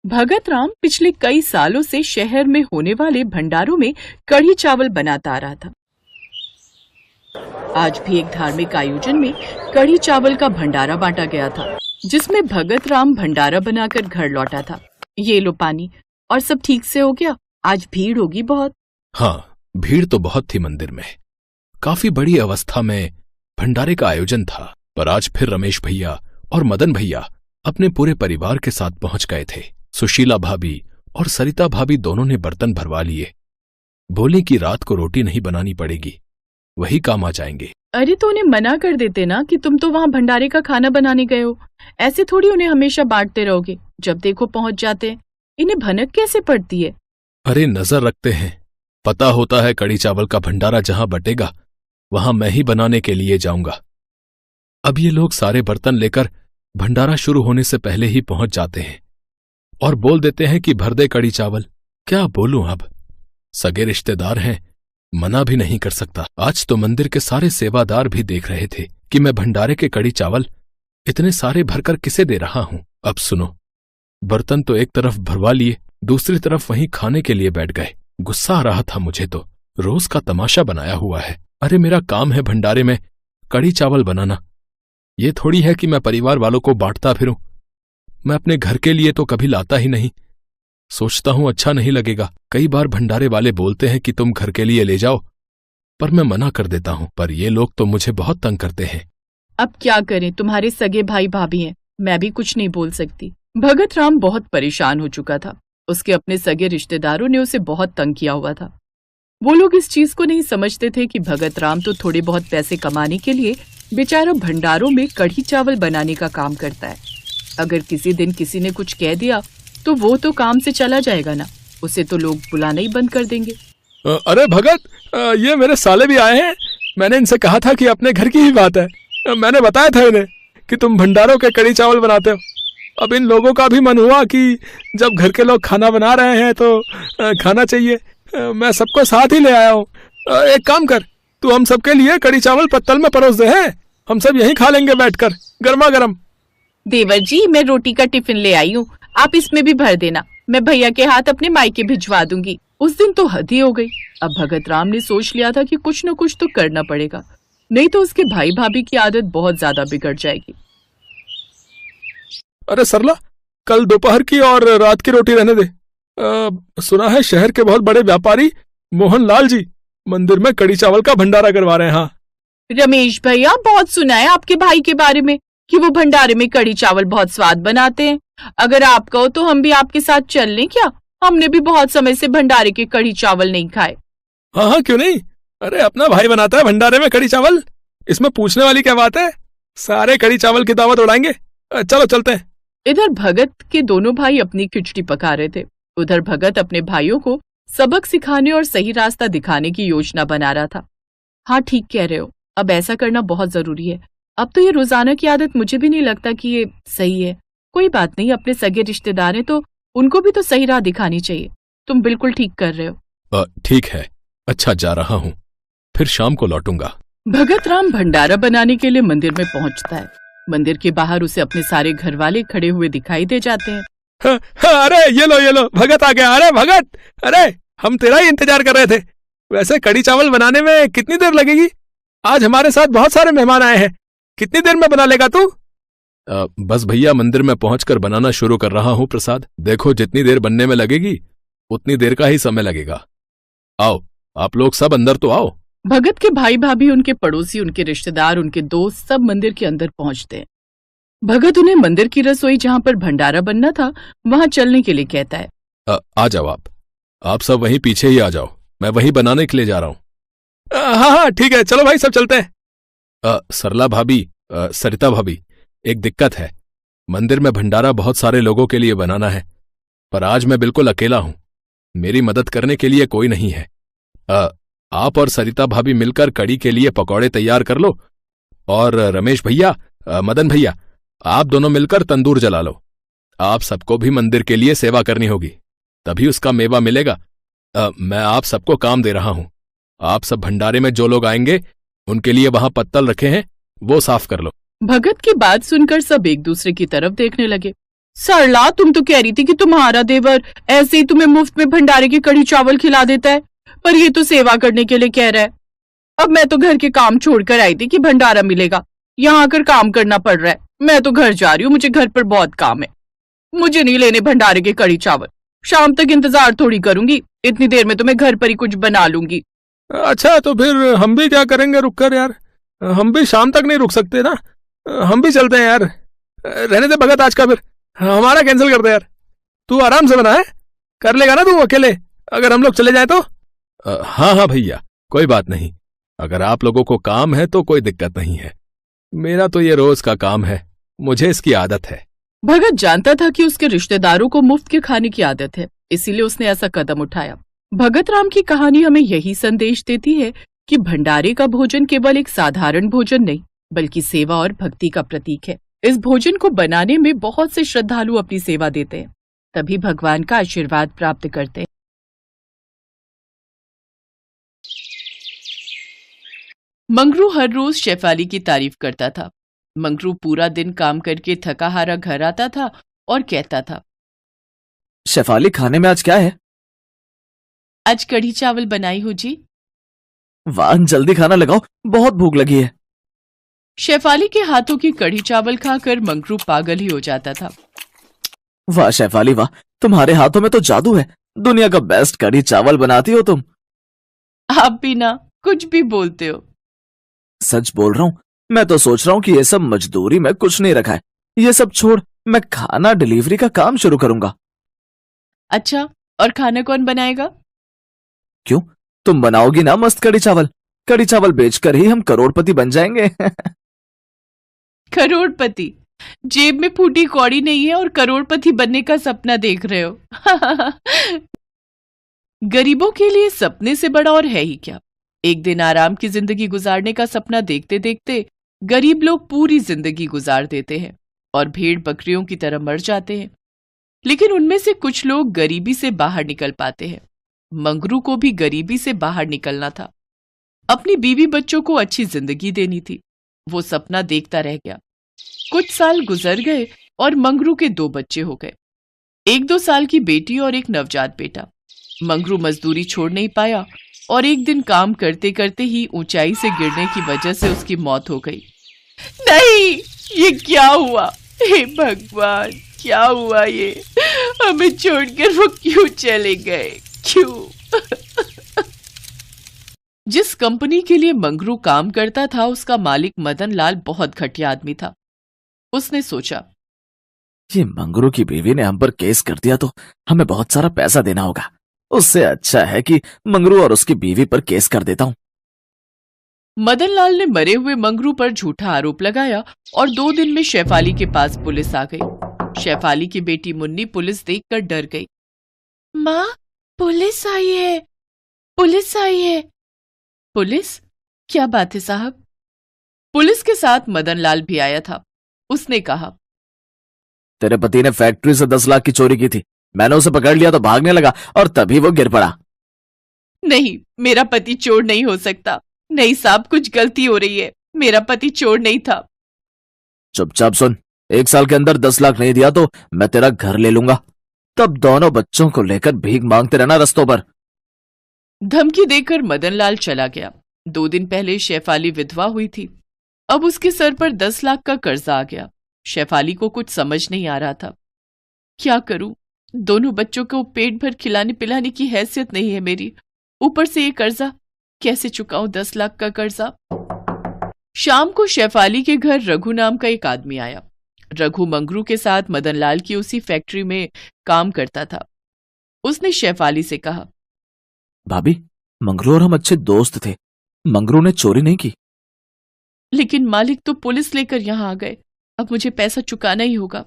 भगत राम पिछले कई सालों से शहर में होने वाले भंडारों में कढ़ी चावल बनाता आ रहा था। आज भी एक धार्मिक आयोजन में कढ़ी चावल का भंडारा बांटा गया था, जिसमें भगत राम भंडारा बनाकर घर लौटा था। ये लो पानी। और सब ठीक से हो गया? आज भीड़ होगी बहुत। हाँ, भीड़ तो बहुत थी मंदिर में। काफी बड़ी अवस्था में भंडारे का आयोजन था, पर आज फिर रमेश भैया और मदन भैया अपने पूरे परिवार के साथ पहुंच गए थे। सुशीला भाभी और सरिता भाभी दोनों ने बर्तन भरवा लिए। बोले कि रात को रोटी नहीं बनानी पड़ेगी, वही काम आ जाएंगे। अरे तो उन्हें मना कर देते ना कि तुम तो वहाँ भंडारे का खाना बनाने गए हो। ऐसे थोड़ी उन्हें हमेशा बांटते रहोगे, जब देखो पहुंच जाते हैं। इन्हें भनक कैसे पड़ती है? अरे नजर रखते हैं, पता होता है कढ़ी चावल का भंडारा जहां बटेगा वहां मैं ही बनाने के लिए जाऊंगा। अब ये लोग सारे बर्तन लेकर भंडारा शुरू होने से पहले ही पहुंच जाते हैं और बोल देते हैं कि भर दे कढ़ी चावल। क्या बोलूं अब, सगे रिश्तेदार हैं, मना भी नहीं कर सकता। आज तो मंदिर के सारे सेवादार भी देख रहे थे कि मैं भंडारे के कढ़ी चावल इतने सारे भरकर किसे दे रहा हूं। अब सुनो, बर्तन तो एक तरफ भरवा लिए, दूसरी तरफ वहीं खाने के लिए बैठ गए। गुस्सा आ रहा था मुझे तो, रोज का तमाशा बनाया हुआ है। अरे मेरा काम है भंडारे में कढ़ी चावल बनाना, ये थोड़ी है कि मैं परिवार वालों को बांटता फिरूं। मैं अपने घर के लिए तो कभी लाता ही नहीं। सोचता हूं अच्छा नहीं लगेगा। कई बार भंडारे वाले बोलते हैं कि तुम घर के लिए ले जाओ, पर मैं मना कर देता हूं। पर ये लोग तो मुझे बहुत तंग करते हैं। अब क्या करें, तुम्हारे सगे भाई भाभी हैं, मैं भी कुछ नहीं बोल सकती। भगत राम बहुत परेशान हो चुका था। उसके अपने सगे रिश्तेदारों ने उसे बहुत तंग किया हुआ था। वो लोग इस चीज को नहीं समझते थे कि भगत राम तो थोड़े बहुत पैसे कमाने के लिए बेचारा भंडारों में कढ़ी चावल बनाने का काम करता है। अगर किसी दिन किसी ने कुछ कह दिया तो वो तो काम से चला जाएगा ना, उसे तो लोग बुलाना ही बंद कर देंगे। अरे भगत, ये मेरे साले भी आए हैं। मैंने इनसे कहा था कि अपने घर की ही बात है। मैंने बताया था इन्हें कि तुम भंडारों के कढ़ी चावल बनाते हो। अब इन लोगों का भी मन हुआ कि जब घर के लोग खाना बना रहे हैं तो खाना चाहिए। मैं सबको साथ ही ले आया हूँ। एक काम कर, तू हम सबके लिए कढ़ी चावल पत्तल में परोस दे हैं, हम सब यहीं खा लेंगे बैठकर गर्मा गर्म। देवर जी, मैं रोटी का टिफिन ले आई हूँ, आप इसमें भी भर देना। मैं भैया के हाथ अपने मायके भिजवा दूंगी। उस दिन तो हद ही हो गई। अब भगत राम ने सोच लिया था कि कुछ न कुछ तो करना पड़ेगा, नहीं तो उसके भाई भाभी की आदत बहुत ज्यादा बिगड़ जाएगी। अरे सरला, कल दोपहर की और रात की रोटी रहने दे। सुना है शहर के बहुत बड़े व्यापारी मोहन लाल जी मंदिर में कढ़ी चावल का भंडारा करवा रहे हैं। हाँ रमेश भैया, बहुत सुना है आपके भाई के बारे में कि वो भंडारे में कढ़ी चावल बहुत स्वाद बनाते हैं। अगर आप कहो तो हम भी आपके साथ चल लें क्या? हमने भी बहुत समय से भंडारे के कढ़ी चावल नहीं खाए। हाँ हाँ, क्यों नहीं। अरे अपना भाई बनाता है भंडारे में कढ़ी चावल, इसमें पूछने वाली क्या बात है। सारे कढ़ी चावल की दावत उड़ाएंगे। चलो चलते हैं। इधर भगत के दोनों भाई अपनी खिचड़ी पका रहे थे, उधर भगत अपने भाइयों को सबक सिखाने और सही रास्ता दिखाने की योजना बना रहा था। हाँ ठीक कह रहे हो, अब ऐसा करना बहुत जरूरी है। अब तो ये रोजाना की आदत मुझे भी नहीं लगता कि ये सही है। कोई बात नहीं, अपने सगे रिश्तेदार हैं तो उनको भी तो सही राह दिखानी चाहिए। तुम बिल्कुल ठीक कर रहे हो। ठीक है, अच्छा जा रहा हूँ, फिर शाम को लौटूंगा। भगत राम भंडारा बनाने के लिए मंदिर में पहुँचता है। मंदिर के बाहर उसे अपने सारे घर वाले खड़े हुए दिखाई दे जाते हैं। अरे ये लो भगत आ गया। अरे भगत, अरे हम तेरा ही इंतजार कर रहे थे। वैसे कढ़ी चावल बनाने में कितनी देर लगेगी? आज हमारे साथ बहुत सारे मेहमान आए हैं, कितनी देर में बना लेगा तू? बस भैया, मंदिर में पहुंचकर बनाना शुरू कर रहा हूं प्रसाद। देखो जितनी देर बनने में लगेगी उतनी देर का ही समय लगेगा। आओ आप लोग सब अंदर तो आओ। भगत के भाई भाभी, उनके पड़ोसी, उनके रिश्तेदार, उनके दोस्त सब मंदिर के अंदर पहुंचते हैं। भगत उन्हें मंदिर की रसोई जहां पर भंडारा बनना था वहां चलने के लिए कहता है। आ जाओ आप सब वहीं पीछे ही आ जाओ, मैं वहीं बनाने के लिए जा रहा हूँ। हाँ ठीक है, चलो भाई सब चलते हैं। सरला भाभी, सरिता भाभी, एक दिक्कत है। मंदिर में भंडारा बहुत सारे लोगों के लिए बनाना है, पर आज मैं बिल्कुल अकेला हूं, मेरी मदद करने के लिए कोई नहीं है। आप और सरिता भाभी मिलकर कढ़ी के लिए पकौड़े तैयार कर लो, और रमेश भैया, मदन भैया, आप दोनों मिलकर तंदूर जला लो। आप सबको भी मंदिर के लिए सेवा करनी होगी, तभी उसका मेवा मिलेगा। मैं आप सबको काम दे रहा हूं। आप सब भंडारे में जो लोग आएंगे उनके लिए वहां पत्तल रखे हैं, वो साफ कर लो। भगत की बात सुनकर सब एक दूसरे की तरफ देखने लगे। सरला, तुम तो कह रही थी कि तुम्हारा देवर ऐसे ही तुम्हें मुफ्त में भंडारे की कढ़ी चावल खिला देता है, पर ये तो सेवा करने के लिए कह रहा है। अब मैं तो घर के काम छोड़कर आई थी कि भंडारा मिलेगा, यहाँ आकर काम करना पड़ रहा है। मैं तो घर जा रही हूँ, मुझे घर पर बहुत काम है। मुझे नहीं लेने भंडारे के कढ़ी चावल। शाम तक इंतजार थोड़ी करूंगी, इतनी देर में तो मैं घर पर ही कुछ बना लूंगी। अच्छा, तो फिर हम भी क्या करेंगे रुक कर यार? हम भी शाम तक नहीं रुक सकते ना, हम भी चलते हैं यार। रहने दे भगत, आज का फिर हमारा कैंसिल कर दे यार। तू आराम से बना है, कर लेगा ना तू अकेले अगर हम लोग चले जाए तो? हाँ हाँ भैया, कोई बात नहीं। अगर आप लोगों को काम है तो कोई दिक्कत नहीं है, मेरा तो ये रोज का काम है, मुझे इसकी आदत है। भगत जानता था कि उसके रिश्तेदारों को मुफ्त के खाने की आदत है, इसीलिए उसने ऐसा कदम उठाया। भगत राम की कहानी हमें यही संदेश देती है कि भंडारे का भोजन केवल एक साधारण भोजन नहीं, बल्कि सेवा और भक्ति का प्रतीक है। इस भोजन को बनाने में बहुत से श्रद्धालु अपनी सेवा देते हैं, तभी भगवान का आशीर्वाद प्राप्त करते हैं। मंगरू हर रोज शेफाली की तारीफ करता था। मंगरू पूरा दिन काम करके थका हारा घर आता था और कहता था, शेफाली, खाने में आज क्या है? आज कढ़ी चावल बनाई हूँ जी। वाह, जल्दी खाना लगाओ, बहुत भूख लगी है। शेफाली के हाथों की कढ़ी चावल खाकर मंगरू पागल ही हो जाता था। वाह शेफाली वाह, तुम्हारे हाथों में तो जादू है, दुनिया का बेस्ट कढ़ी चावल बनाती हो तुम। आप भी ना कुछ भी बोलते हो। सच बोल रहा हूँ, मैं तो सोच रहा हूँ कि ये सब मजदूरी में कुछ नहीं रखा है, ये सब छोड़ मैं खाना डिलीवरी का काम शुरू करूंगा। अच्छा, और खाना कौन बनाएगा? क्यों, तुम बनाओगी ना मस्त कढ़ी चावल? कढ़ी चावल बेचकर ही हम करोड़पति बन जाएंगे। करोड़पति? जेब में फूटी कौड़ी नहीं है और करोड़पति बनने का सपना देख रहे हो। गरीबों के लिए सपने से बड़ा और है ही क्या। एक दिन आराम की जिंदगी गुजारने का सपना देखते देखते गरीब लोग पूरी जिंदगी गुजार देते हैं और भेड़ बकरियों की तरह मर जाते हैं। लेकिन उनमें से कुछ लोग गरीबी से बाहर निकल पाते हैं। मंगरू को भी गरीबी से बाहर निकलना था, अपनी बीवी बच्चों को अच्छी जिंदगी देनी थी। वो सपना देखता रह गया। कुछ साल गुजर गए और मंगरू के 2 बच्चे हो गए, 1-2 साल की बेटी और एक नवजात बेटा। मंगरू मजदूरी छोड़ नहीं पाया और एक दिन काम करते करते ही ऊंचाई से गिरने की वजह से उसकी मौत हो गई। नहीं, ये क्या हुआ? हे भगवान, क्या हुआ ये? हमें छोड़कर वो क्यों चले गए? क्यों? जिस कंपनी के लिए मंगरू काम करता था, उसका मालिक मदन लाल बहुत घटिया आदमी था। उसने सोचा, ये मंगरू की बीवी ने हम पर केस कर दिया तो हमें बहुत सारा पैसा देना होगा। उससे अच्छा है कि मंगरू और उसकी बीवी पर केस कर देता हूं। मदन लाल ने मरे हुए मंगरू पर झूठा आरोप लगाया और 2 दिन में शेफाली के पास पुलिस आ गई। शेफाली की बेटी मुन्नी पुलिस देखकर डर गई। माँ, पुलिस आई है, पुलिस आई है। पुलिस? क्या बात है साहब? पुलिस के साथ मदन लाल भी आया था। उसने कहा, तेरे पति ने फैक्ट्री से 10 लाख की चोरी की थी, मैंने उसे पकड़ लिया तो भागने लगा और तभी वो गिर पड़ा। नहीं, मेरा पति चोर नहीं हो सकता। नहीं साहब, कुछ गलती हो रही है, मेरा पति चोर नहीं था। चुपचाप सुन, 1 साल के अंदर 10 लाख नहीं दिया तो मैं तेरा घर ले लूंगा, तब दोनों बच्चों को लेकर भीख मांगते रहना रस्तों पर। धमकी देकर मदन लाल चला गया। 2 दिन पहले शेफाली विधवा हुई थी, अब उसके सर पर 10 लाख का कर्जा आ गया। शेफाली को कुछ समझ नहीं आ रहा था, क्या करूं? दोनों बच्चों को पेट भर खिलाने पिलाने की हैसियत नहीं है मेरी, ऊपर से ये कर्जा, कैसे चुकाऊं 10 लाख का कर्जा? शाम को शेफाली के घर रघु नाम का एक आदमी आया। रघु मंगरू के साथ मदन लाल की उसी फैक्ट्री में काम करता था। उसने शेफाली से कहा, भाभी, मंगरू और हम अच्छे दोस्त थे, मंगरू ने चोरी नहीं की। लेकिन मालिक तो पुलिस लेकर यहां आ गए, अब मुझे पैसा चुकाना ही होगा।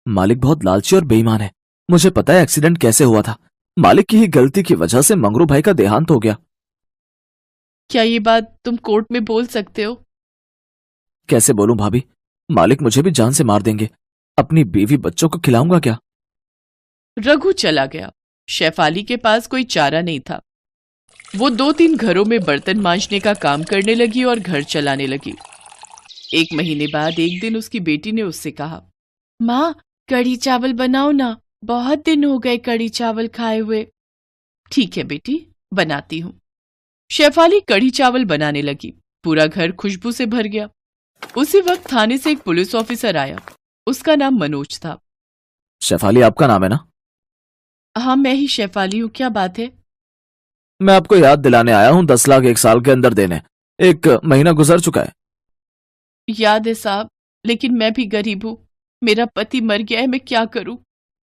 मालिक बहुत लालची और बेईमान है, मुझे पता है एक्सीडेंट कैसे हुआ था। मालिक की ही गलती की वजह से मंगरू भाई का देहांत हो गया। क्या ये बात तुम कोर्ट में बोल सकते हो? कैसे बोलूं भाभी, मालिक मुझे भी जान से मार देंगे, अपनी बीवी बच्चों को खिलाऊंगा क्या? रघु चला गया। शेफाली के पास कोई चारा नहीं था। वो 2-3 घरों में बर्तन मांजने का काम करने लगी और घर चलाने लगी। 1 महीने बाद एक दिन उसकी बेटी ने उससे कहा, माँ, कढ़ी चावल बनाओ ना, बहुत दिन हो गए कढ़ी चावल खाए हुए। ठीक है बेटी, बनाती हूँ। शेफाली कढ़ी चावल बनाने लगी। पूरा घर खुशबू से भर गया। उसी वक्त थाने से एक पुलिस ऑफिसर आया। उसका नाम मनोज था। शेफाली आपका नाम है ना? हाँ, मैं ही शेफाली हूँ। क्या बात है? मैं आपको याद दिलाने आया हूँ 10 लाख 1 साल के अंदर देने। 1 महीना गुजर चुका है। याद है साहब, लेकिन मैं भी गरीब हूँ। मेरा पति मर गया है, मैं क्या करूं?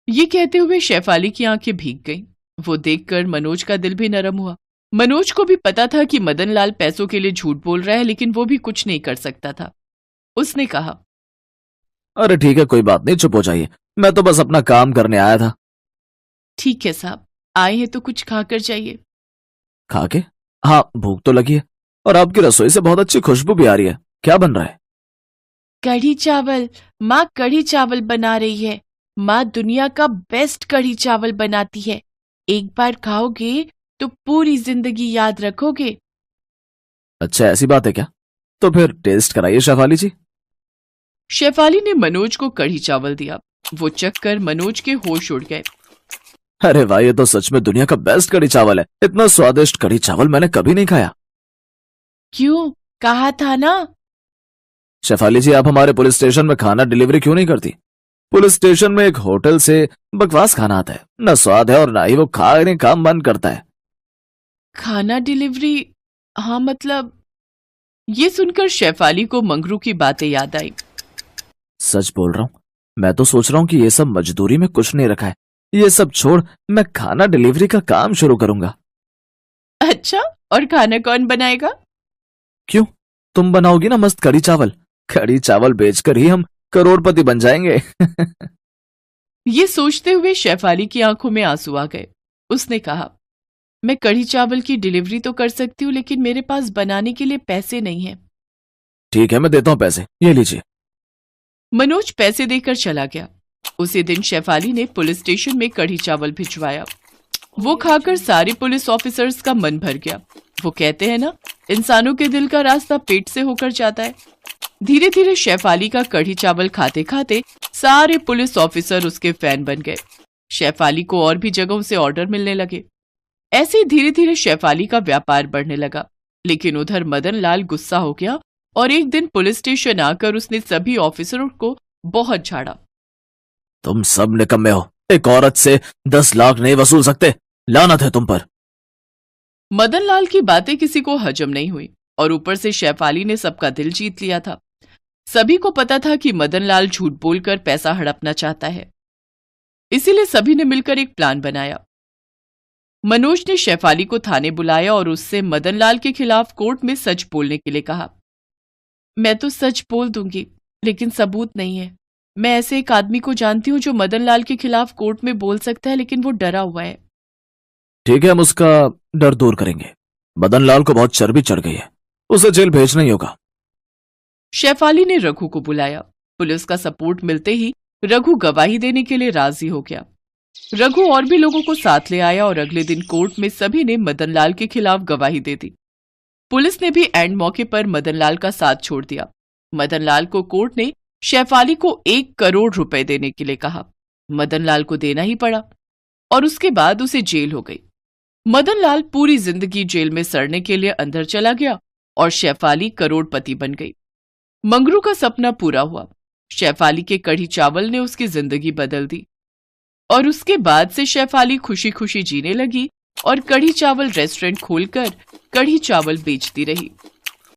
ये कहते हुए शेफाली की आंखें भीग गईं। वो देखकर मनोज का दिल भी नरम हुआ। मनोज को भी पता था कि मदन लाल पैसों के लिए झूठ बोल रहा है, लेकिन वो भी कुछ नहीं कर सकता था। उसने कहा, अरे ठीक है, कोई बात नहीं, चुप हो जाइए। मैं तो बस अपना काम करने आया था। ठीक है साहब, आए हैं तो कुछ खाकर जाइए। खा के? हाँ, भूख तो लगी है। और आपकी रसोई से बहुत अच्छी खुशबू भी आ रही है। क्या बन रहा है? कढ़ी चावल। माँ कढ़ी चावल बना रही है। माँ दुनिया का बेस्ट कढ़ी चावल बनाती है। एक बार खाओगे तो पूरी जिंदगी याद रखोगे। अच्छा, ऐसी बात है क्या? तो फिर टेस्ट कराइए शेफाली जी। शेफाली ने मनोज को कढ़ी चावल दिया। वो चखकर मनोज के होश उड़ गए। अरे वाह, ये तो सच में दुनिया का बेस्ट कढ़ी चावल है। इतना स्वादिष्ट कढ़ी चावल मैंने कभी नहीं खाया। क्यों? कहा था ना। शेफाली जी, आप हमारे पुलिस स्टेशन में खाना डिलीवरी क्यों नहीं करती? पुलिस स्टेशन में एक होटल से बकवास खाना आता है। न स्वाद है और ना ही वो खाने का मन करता है। खाना डिलीवरी? हाँ मतलब। ये सुनकर शेफाली को मंगरू की बातें याद आई। सच बोल रहा हूँ, मैं तो सोच रहा हूँ कि ये सब मजदूरी में कुछ नहीं रखा है। ये सब छोड़ मैं खाना डिलीवरी का काम शुरू करूंगा। अच्छा, और खाना कौन बनाएगा? क्यों, तुम बनाओगी ना मस्त कढ़ी चावल। कढ़ी चावल बेचकर ही हम करोड़पति बन जाएंगे। ये सोचते हुए शेफाली की आंखों में आंसू आ गए। उसने कहा, मैं कढ़ी चावल की डिलीवरी तो कर सकती हूँ, लेकिन मेरे पास बनाने के लिए पैसे नहीं हैं। ठीक है, मैं देता हूँ पैसे, ये लीजिए। मनोज पैसे देकर चला गया। उसी दिन शेफाली ने पुलिस स्टेशन में कढ़ी चावल भिजवाया। वो खाकर सारे पुलिस ऑफिसर्स का मन भर गया। वो कहते हैं ना, इंसानों के दिल का रास्ता पेट से होकर जाता है। धीरे धीरे शेफाली का कढ़ी चावल खाते खाते सारे पुलिस ऑफिसर उसके फैन बन गए। शेफाली को और भी जगहों से ऑर्डर मिलने लगे। ऐसे ही धीरे धीरे शेफाली का व्यापार बढ़ने लगा। लेकिन उधर मदन लाल गुस्सा हो गया और एक दिन पुलिस स्टेशन आकर उसने सभी ऑफिसरों को बहुत झाड़ा। तुम सब निकम्मे हो। एक औरत से 10 लाख नहीं वसूल सकते। लानत है तुम पर। मदन लाल की बातें किसी को हजम नहीं हुई और ऊपर से शेफाली ने सबका दिल जीत लिया था। सभी को पता था कि मदन लाल झूठ बोलकर पैसा हड़पना चाहता है। इसीलिए सभी ने मिलकर एक प्लान बनाया। मनोज ने शेफाली को थाने बुलाया और उससे मदन लाल के खिलाफ कोर्ट में सच बोलने के लिए कहा। मैं तो सच बोल दूंगी, लेकिन सबूत नहीं है। मैं ऐसे एक आदमी को जानती हूँ जो मदन लाल के खिलाफ कोर्ट में बोल सकता है, लेकिन वो डरा हुआ है। ठीक है, हम उसका डर दूर करेंगे। मदन लाल को बहुत चर्बी चढ़ गई है, उसे जेल भेजना ही होगा। शेफाली ने रघु को बुलाया। पुलिस का सपोर्ट मिलते ही रघु गवाही देने के लिए राजी हो गया। रघु और भी लोगों को साथ ले आया और अगले दिन कोर्ट में सभी ने मदन लाल के खिलाफ गवाही दे दी। पुलिस ने भी एंड मौके पर मदन लाल का साथ छोड़ दिया। मदन लाल को कोर्ट ने शेफाली को 1 करोड़ रुपए देने के लिए कहा। मदन लाल को देना ही पड़ा और उसके बाद उसे जेल हो गई। मदन लाल पूरी जिंदगी जेल में सड़ने के लिए अंदर चला गया और शेफाली करोड़पति बन गई। मंगरू का सपना पूरा हुआ। शेफाली के कढ़ी चावल ने उसकी जिंदगी बदल दी और उसके बाद से शेफाली खुशी खुशी जीने लगी और कढ़ी चावल रेस्टोरेंट खोलकर कढ़ी चावल बेचती रही।